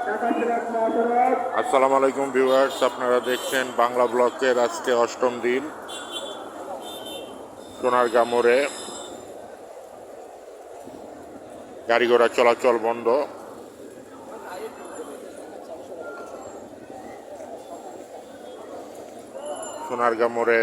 আসসালামু আলাইকুম ভিউয়ার্স, আপনারা দেখছেন বাংলা ব্লকের আজকে অষ্টম দিন। সোনারগাঁ মোড়ে গাড়ি ঘোড়া চলাচল বন্ধ। সোনারগাঁ মোড়ে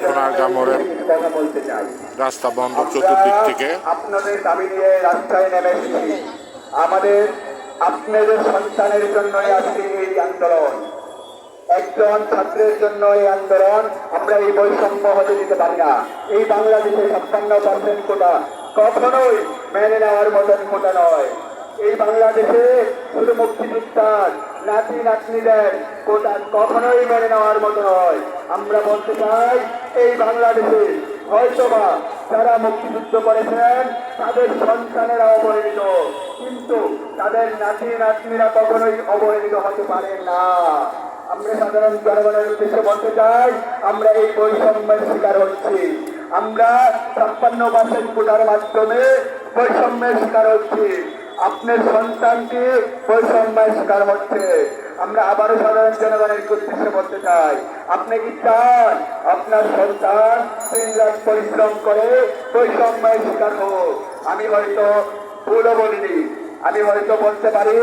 সোনারগাঁ মোড়ে কথা বলতে চাই। রাস্তা বন্ধ চতুর্দিক থেকে। আপনাদের দাবি নিয়ে রাস্তায় নেমে এসেছি। আপনাদের সন্তানের জন্য আজকে এই আন্দোলন, একজন ছাত্রের জন্য এই আন্দোলন। আমরা এই বৈষম্য হতে দিতে পারি না। এই বাংলাদেশে 56% কোটা কখনোই মেনে নেওয়ার মতন কোটা নয়। এই বাংলাদেশে শুধু মুক্তিযোদ্ধার নাতি নাতনিদের কোটা কখনোই মেনে নেওয়ার মতো নয়। আমরা বলতে চাই, এই বাংলাদেশে হয়তোবা যারা মুক্তিযুদ্ধ করেছেন তাদের সন্তানেরা অবহেলিত, কিন্তু তাদের নাতি নাতনিরা কখনোই অবহেলিত হতে পারে না। আমরা সাধারণ জনগণের উদ্দেশ্যে বলতে চাই, আমরা এই বৈষম্যের শিকার হচ্ছি। আমরা 56% কোটার মাধ্যমে বৈষম্যের শিকার হচ্ছি। আপনার সন্তানটি বৈষম্যের শিকার হচ্ছে। আমরা আবারও সাধারণ জনগণের উদ্দেশ্যে বলতে চাই, আপনি কি চান আপনার সন্তান দিনরাত পরিশ্রম করে বৈষম্যের শিকার হোক? আমি হয়তো ভুলও বলিনি, আমি হয়তো বলতে পারি